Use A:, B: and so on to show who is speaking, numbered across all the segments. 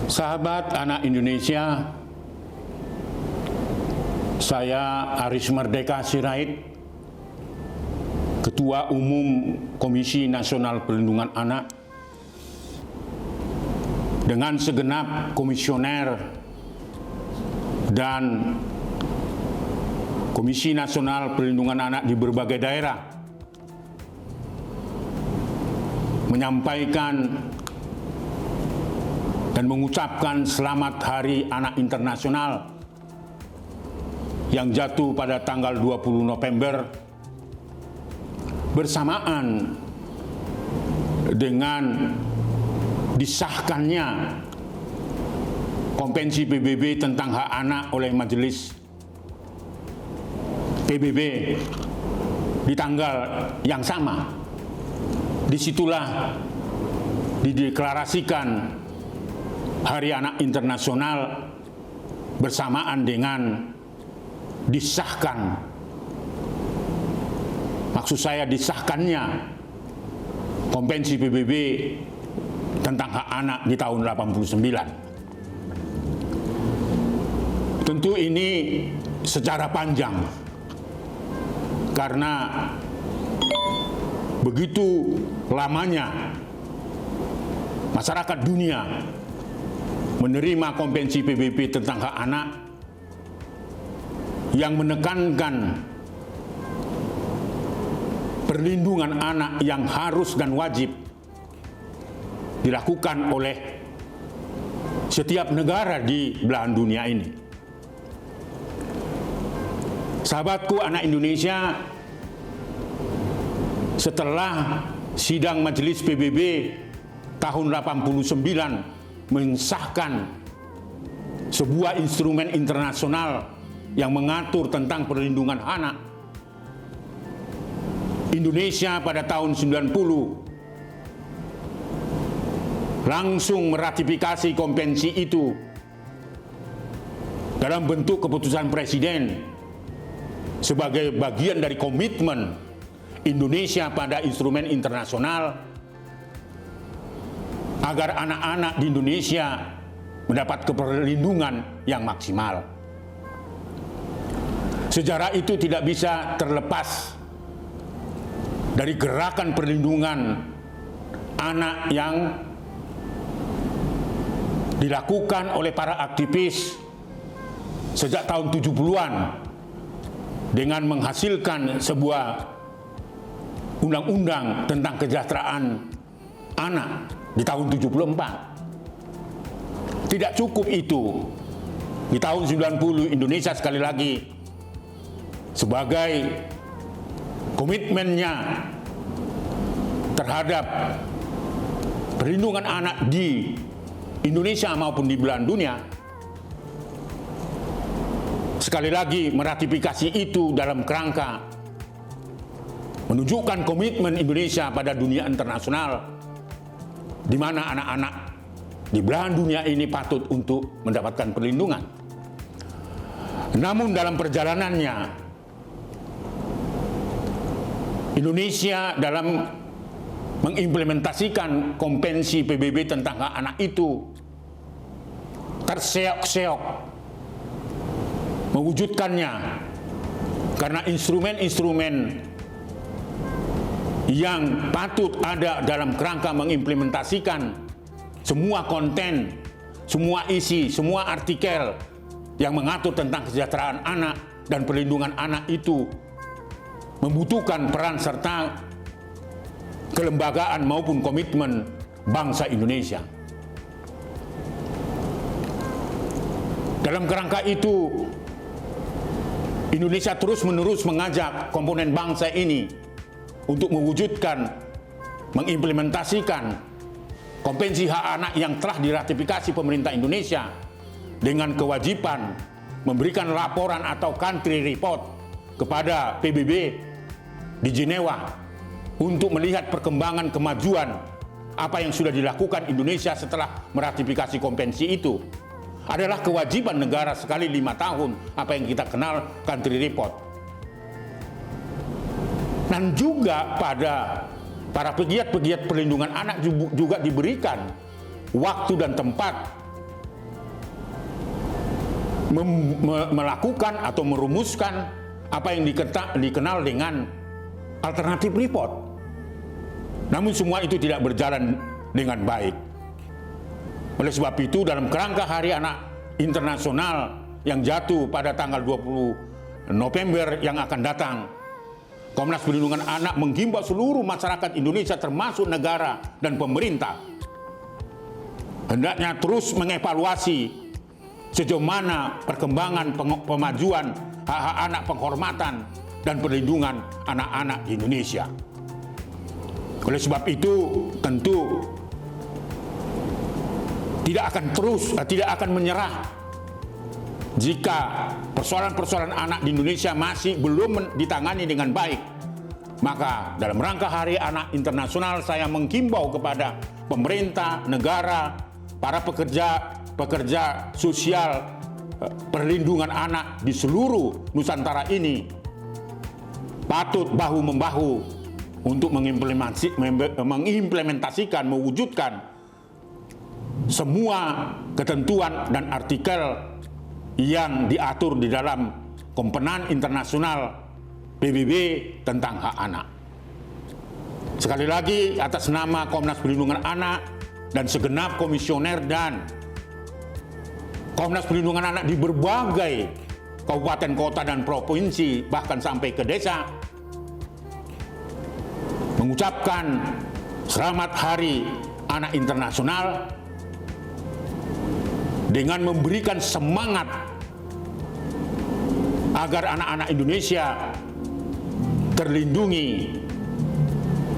A: Sahabat anak Indonesia, saya Aris Merdeka Sirait, Ketua Umum Komisi Nasional Perlindungan Anak, dengan segenap komisioner dan Komisi Nasional Perlindungan Anak di berbagai daerah, menyampaikan dan mengucapkan selamat Hari Anak Internasional yang jatuh pada tanggal 20 November bersamaan dengan disahkannya Konvensi PBB tentang hak anak oleh Majelis PBB di tanggal yang sama. Disitulah dideklarasikan Hari Anak Internasional bersamaan dengan disahkan, maksud saya disahkannya Konvensi PBB tentang hak anak di tahun 89. Tentu ini secara panjang karena begitu lamanya masyarakat dunia menerima Konvensi PBB tentang hak anak yang menekankan perlindungan anak yang harus dan wajib dilakukan oleh setiap negara di belahan dunia ini. Sahabatku anak Indonesia, setelah sidang Majelis PBB tahun 89 mensahkan sebuah instrumen internasional yang mengatur tentang perlindungan anak, Indonesia pada tahun 90 langsung meratifikasi konvensi itu dalam bentuk keputusan presiden sebagai bagian dari komitmen Indonesia pada instrumen internasional agar anak-anak di Indonesia mendapat perlindungan yang maksimal. Sejarah itu tidak bisa terlepas dari gerakan perlindungan anak yang dilakukan oleh para aktivis sejak tahun 70-an dengan menghasilkan sebuah undang-undang tentang kesejahteraan anak di tahun 74. Tidak cukup itu. Di tahun 90 Indonesia sekali lagi sebagai komitmennya terhadap perlindungan anak di Indonesia maupun di belahan dunia, sekali lagi meratifikasi itu dalam kerangka menunjukkan komitmen Indonesia pada dunia internasional di mana anak-anak di belahan dunia ini patut untuk mendapatkan perlindungan. Namun dalam perjalanannya, Indonesia dalam mengimplementasikan Konvensi PBB tentang hak anak itu terseok-seok mewujudkannya karena instrumen-instrumen yang patut ada dalam kerangka mengimplementasikan semua konten, semua isi, semua artikel yang mengatur tentang kesejahteraan anak dan perlindungan anak itu membutuhkan peran serta kelembagaan maupun komitmen bangsa Indonesia. Dalam kerangka itu, Indonesia terus-menerus mengajak komponen bangsa ini untuk mewujudkan, mengimplementasikan Konvensi hak anak yang telah diratifikasi pemerintah Indonesia dengan kewajiban memberikan laporan atau country report kepada PBB di Jenewa untuk melihat perkembangan kemajuan apa yang sudah dilakukan Indonesia setelah meratifikasi konvensi itu. Adalah kewajiban negara sekali 5 tahun, apa yang kita kenal country report. Dan juga pada para pegiat-pegiat perlindungan anak juga diberikan waktu dan tempat melakukan atau merumuskan apa yang dikenal dengan alternatif report. Namun semua itu tidak berjalan dengan baik. Oleh sebab itu, dalam kerangka Hari Anak Internasional yang jatuh pada tanggal 20 November yang akan datang, Komnas Perlindungan Anak menghimbau seluruh masyarakat Indonesia termasuk negara dan pemerintah hendaknya terus mengevaluasi sejauh mana perkembangan pemajuan hak-hak anak, penghormatan dan perlindungan anak-anak di Indonesia. Oleh sebab itu, tentu tidak akan menyerah jika persoalan-persoalan anak di Indonesia masih belum ditangani dengan baik. Maka dalam rangka Hari Anak Internasional, saya menghimbau kepada pemerintah, negara, para pekerja sosial perlindungan anak di seluruh Nusantara ini patut bahu-membahu untuk mengimplementasikan, mewujudkan semua ketentuan dan artikel yang diatur di dalam Komponen Internasional PBB tentang hak anak. Sekali lagi, atas nama Komnas Perlindungan Anak dan segenap komisioner dan Komnas Perlindungan Anak di berbagai kabupaten, kota, dan provinsi, bahkan sampai ke desa, mengucapkan selamat Hari Anak Internasional dengan memberikan semangat agar anak-anak Indonesia terlindungi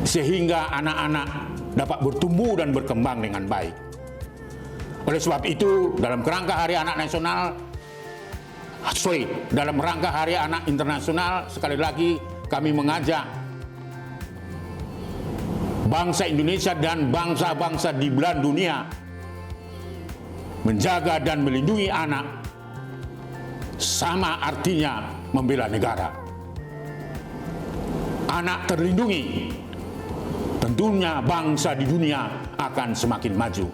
A: sehingga anak-anak dapat bertumbuh dan berkembang dengan baik. Oleh sebab itu, dalam rangka Hari Anak Internasional, sekali lagi kami mengajak bangsa Indonesia dan bangsa-bangsa di belahan dunia menjaga dan melindungi anak, sama artinya membela negara. Anak terlindungi, tentunya bangsa di dunia akan semakin maju.